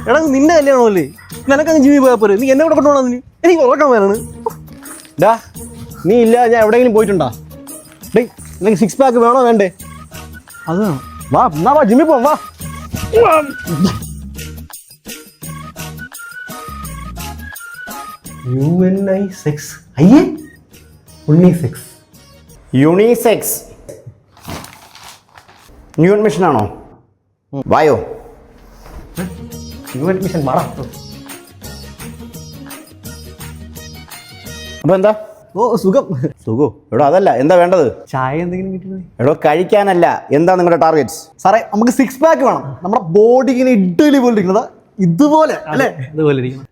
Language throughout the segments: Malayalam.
എടാ നിന്റെ കല്യാണമല്ലേ, നിനക്കങ്ങ് ജിമ്മി പോയാൽ പോരെ, നീ എന്നെ കൂടെ കൊണ്ടുപോകണം. എനിക്ക് ഉറക്കം വേണം. ഡാ നീ ഇല്ല ഞാൻ എവിടെയെങ്കിലും പോയിട്ടുണ്ടോ? ഡേയ് നിനക്ക് 6 പാക്ക് വേണോ വേണ്ടേ? അത് വേണം. വാ എന്നാ വാ ജിമ്മി പോവാം വാ. UNI6 അയ്യേ ഉണ്ണിസെക്സ്. യൂണിസെക്സ് ന്യൂ അഡ്മിഷൻ ആണോ? വായോ ന്യൂ അഡ്മിഷൻ മാറാ. അപ്പൊ എന്താ? ഓ സുഖം. സുഖോ എടോ അതല്ല, എന്താ വേണ്ടത്? ചായ എന്തെങ്കിലും കിട്ടുന്നത്? എടോ കഴിക്കാനല്ല, എന്താ നിങ്ങളുടെ ടാർഗറ്റ്സ്? സാറേ നമുക്ക് 6 പാക്ക് വേണം. നമ്മുടെ ബോഡി ഇങ്ങനെ ഇഡ്ഡലി പോലെ ഇരിക്കുന്നത് ഇതുപോലെ അല്ലേ? ഇതുപോലെ ഇരിക്കണം.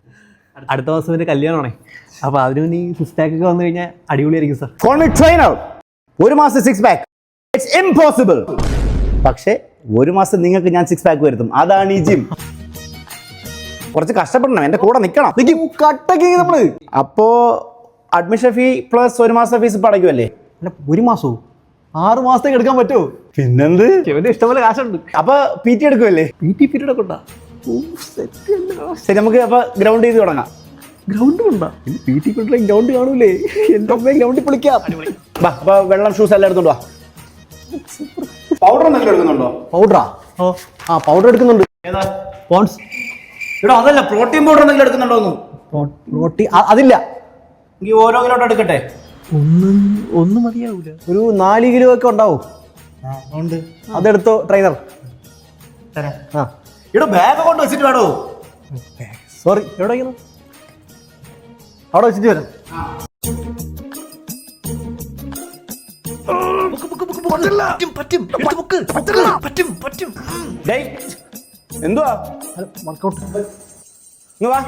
അടുത്ത മാസം എൻ്റെ കല്യാണമാണേ, അപ്പൊ അതിന് മുന്നേ 6 പാക്ക് ഒക്കെ വന്നു കഴിഞ്ഞാൽ അടിപൊളിയായിരിക്കും സാർ. Call me trainer. ഒരു മാസം 6 പാക്ക് ഇറ്റ്സ് ഇംപോസിബിൾ. പക്ഷേ ഒരു മാസം നിങ്ങൾക്ക് ഞാൻ 6 പാക്ക് വരുത്തും. അതാണ് ഈ ജിം. കുറച്ച് കഷ്ടപ്പെടണം, എന്റെ കൂടെ നിൽക്കണം. കട്ടൊക്കെ നമ്മള് അപ്പോ അഡ്മിഷൻ ഫീ പ്ലസ് ഒരു മാസം ഫീസ് ഇപ്പൊ അടയ്ക്കുമല്ലേ? അല്ല ഒരു മാസവും 6 മാസത്തേക്ക് എടുക്കാൻ പറ്റുമോ? പിന്നെന്ത്, ഇഷ്ടംപോലെ കാശുണ്ട്. അപ്പൊ PT എടുക്കുമല്ലേ? PT പീരീഡ് ഒക്കെ ഉണ്ടാ. ശരി, നമുക്ക് അപ്പൊ ഗ്രൗണ്ട് ചെയ്ത് തുടങ്ങാം. ഗ്രൗണ്ട് ഉണ്ടാ? PT പീരീഡ് ഗ്രൗണ്ട് കാണൂലേ? എന്റെ അമ്മയെ ഗ്രൗണ്ടിൽ പൊളിക്കാം. അപ്പൊ വെള്ളം ഷൂസ് എല്ലാം എടുത്തോണ്ടോ? പൗഡർ എന്തെങ്കിലും എടുക്കുന്നുണ്ടോ? പൗഡറാ? ആ പൗഡർ എടുക്കുന്നുണ്ട്. ഏതാ? പോൺസ്. എടോ അതല്ല, പ്രോട്ടീൻ പൗഡർ എന്തെങ്കിലും എടുക്കുന്നുണ്ടോന്ന്? പ്രോട്ടീൻ അതില്ല. ഈ ഓരോ കിലോട്ട് എടുക്കട്ടെ. ഒന്നും മതിയാവൂല. ഒരു 4 കിലോ ഒക്കെ ഉണ്ടാവും. അതെടുത്തോ ട്രെയിനർ. ആ ഇവിടെ ബാഗ് കൊണ്ട് വെച്ചിട്ട് വേണോ? സോറി, എവിടെ വയ്ക്കുന്നു? അവിടെ വെച്ചിട്ട് വരാം. എന്തുവാ വർക്കൗട്ട്? വാ,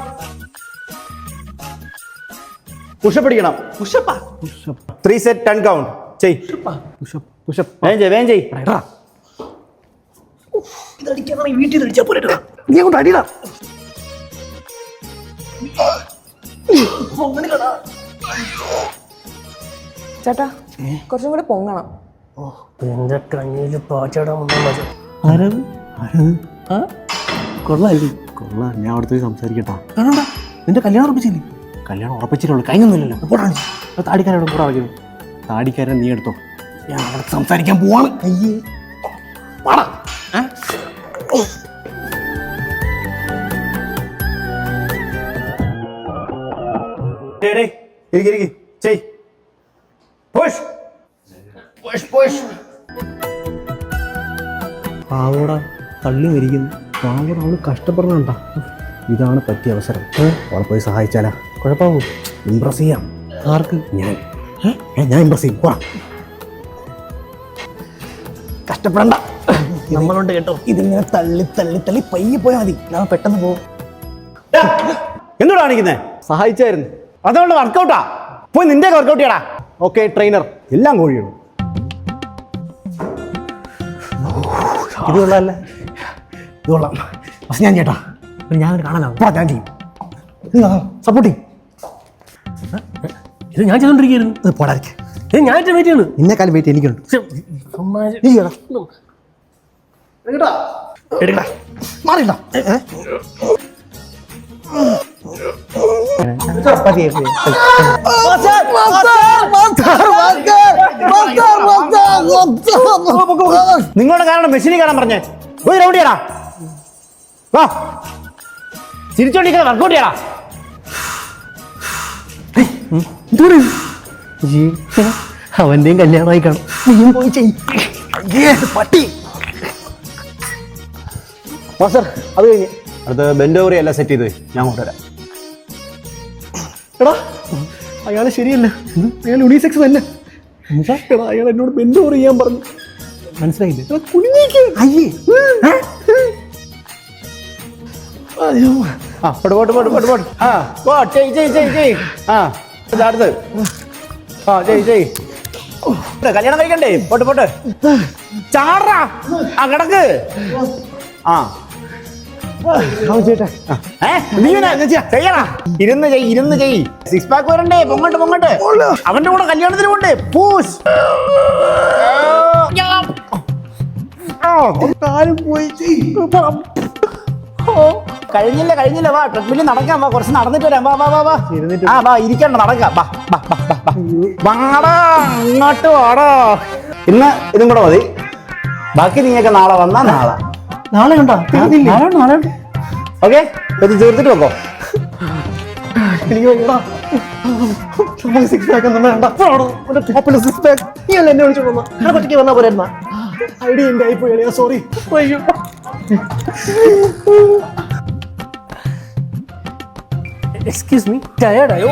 പുഷപ്പ് അടിക്കണം. 3 സെറ്റ് 10 കൗണ്ട് ചെയ്. വേഗം ചെയ്. നീ അങ്ങോട്ട് അടിയിടാ. ചേട്ടാ കുറച്ചും കൂടെ പൊങ്ങണം. എന്റെ കഞ്ഞിയില് പാച്ചടം കൊള്ളാം. ഞാൻ അവിടുത്തെ സംസാരിക്കട്ടാ. നിന്റെ കല്യാണം ഉറപ്പിച്ചില്ലേ? കല്യാണം ഉറപ്പിച്ചിട്ടുള്ളൂ, കഴിഞ്ഞൊന്നുമില്ലല്ലോ. താടിക്കാരോടും കൂടെ വയ്ക്കുന്നു. താടിക്കാരൻ നീ എടുത്തോ, ഞാൻ അവിടെ സംസാരിക്കാൻ പോവാണ്. അയ്യേ പാടാ. പാവോട തള്ളി മരിക്കുന്നു. പാവോട അവള് കഷ്ടപ്പെടണണ്ട. ഇതാണ് പറ്റിയ അവസരം. അവളെ പോയി സഹായിച്ചാലാ കുഴപ്പമാവൂ. ഇംപ്രസ് ചെയ്യാം. ആർക്ക്? ഞാൻ ഇംപ്രസ് ചെയ്യും. പോടാ, കഷ്ടപ്പെടണ്ട. നമ്മളുണ്ട് കേട്ടോ. ഇതിങ്ങനെ തള്ളി തള്ളി തള്ളി പയ്യെ പോയാൽ മതി. ഞാൻ പെട്ടെന്ന് പോകും. എന്തുകൊണ്ടാ കാണിക്കുന്നേ? സഹായിച്ചായിരുന്നു. അതുകൊണ്ട് വർക്കൗട്ടാ. പോയി നിന്റെ വർക്കൗട്ട് ചെയ്യടാ. Okay trainer. എല്ലാം കോഴിയുള്ളൂ. ഇത് കൊള്ളാമല്ലേ? ഇത് കൊള്ളാം. പക്ഷെ ഞാൻ ചേട്ടാ ഞാൻ കാണാനാവും. ഞാൻ ചെയ്യും. സപ്പോർട്ട് ചെയ്യും. ഇത് ഞാൻ ചെയ്തോണ്ടിരിക്കുന്നു. പോടാതിരിക്കെ. ഇത് ഞാൻ വെയിറ്റ് ചെയ്യുന്നു. നിന്നെക്കാളും വെയിറ്റ് എനിക്കുണ്ട്. മാറിയില്ല. നിങ്ങളുടെ കാരണം മെഷീനിൽ കാണാൻ പറഞ്ഞേ. പോയി റൗണ്ട് ചെയ്യടാ. വാ, ചിരിച്ചോണ്ടിരിക്കുന്ന വർക്കൗട്ട് ചെയ്യടാ. അവന്റെയും കല്യാണമായി കാണും. നീയും പോയി ചെയ്യ്. പട്ടി. മാസ്റ്റർ അത് കഴിഞ്ഞ് അടുത്ത ബെൻഡോറി എല്ലാം സെറ്റ് ചെയ്ത് ഞാൻ കൊണ്ടുവരാം. എടാ അയാൾ ശരിയല്ല. അയാൾ യൂണിസെക്സ് തന്നെ. എടാ അയാൾ എന്നോട് ബെൻഡോർ ചെയ്യാൻ പറഞ്ഞു. മനസ്സിലായില്ലേ? അയ്യേ കല്യാണം കഴിക്കണ്ടേ? പോട്ട് ചാടാ. ആ കിടക്ക്. ആ ഇരുന്ന് ചെയ്. 6 പാക്ക് വരണ്ടേ? പൊങ്ങട്ട് അവന്റെ കൂടെ കല്യാണത്തിന് പോണ്ടേ? പൂസ് കാലും പോയി. കഴിഞ്ഞില്ല വാ ട്രെഡ്മില്ലിൽ നടക്കാം വാ കുറച്ച് നടന്നിട്ട് വരാം വാ ഇരുന്നിട്ട് വാ ഇരിക്കണ്ട നടക്കാം വാടാ അങ്ങോട്ട് വാടാ ഇന്ന് ഇതും കൂടെ മതി ബാക്കി നീയൊക്കെ നാളെ വന്നാ നാളെ ഉണ്ടോ നാളെ ഓക്കെ ഇത് ചേർത്തിട്ട് വെക്കോ എനിക്ക് വേണ്ട സിക്സ് പാക്ക് ഒന്നും വേണ്ട ടോപ്പിൽ സിക്സ് പാക്ക് നീ അല്ല എന്നെ വിളിച്ചോണ്ട് വന്നാ പറ്റിക്ക് വന്നാ പോരായിരുന്ന ഐഡിയ എന്റെ ആയി പോയി സോറി അയ്യോ എക്സ്ക്യൂസ് മീ ടയർഡായോ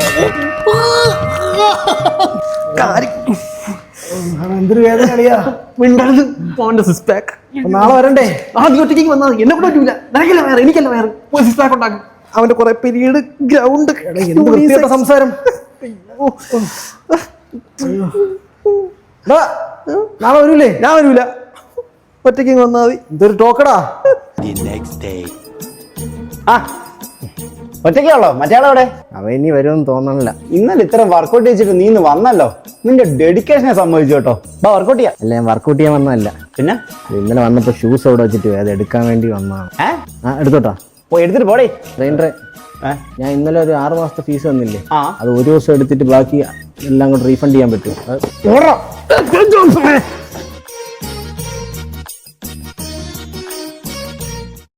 എന്തൊരു വേദന അറിയാ മിണ്ടരുത് പോന്റെ സിക്സ് പാക്ക് നാളെ വരണ്ടേ ആദ്യം ഒറ്റയ്ക്ക് വന്നാൽ എന്നെ കൂടെ പറ്റൂല നിനക്കല്ല വേറെ എനിക്കല്ല വേറെ പോയി സിക്സ് പാക്ക് ഉണ്ടാക്കും അവന്റെ കുറെ പീരീഡ് ഗ്രൗണ്ട് സംസാരം നാളെ വരൂലേ ഞാൻ വരൂല ഒറ്റയ്ക്ക് വന്നാൽ മതി ഇതൊരു ടോക്കടാ ആ ഒറ്റയ്ക്കാണല്ലോ മറ്റേയാളെവിടെ അവൻ ഇനി വരുമെന്ന് തോന്നണില്ല ഇന്നലെ ഇത്ര വർക്കൗട്ട് ചെയ്തിട്ട് നീ ഇന്ന് വന്നല്ലോ നിന്റെ ഡെഡിക്കേഷനെ സംഭവിച്ചു കേട്ടോ വാ വർക്കൗട്ട് ചെയ്യാം അല്ല ഞാൻ വർക്കൗട്ട് ചെയ്യാൻ വന്നതല്ല പിന്നെ ഇന്നലെ വന്നപ്പോ ഷൂസ് അവിടെ വെച്ചിട്ട് അത് എടുക്കാൻ വേണ്ടി വന്നതാണ് എടുത്തോട്ടാ പോയി എടുത്തിട്ട് പോടേ ട്രെയിനറെ ഞാൻ ഇന്നലെ ഒരു 6 മാസത്തെ ഫീസ് വന്നില്ലേ ആ അത് ഒരു ദിവസം എടുത്തിട്ട് ബാക്കി എല്ലാം കൂടെ റീഫണ്ട് ചെയ്യാൻ പറ്റും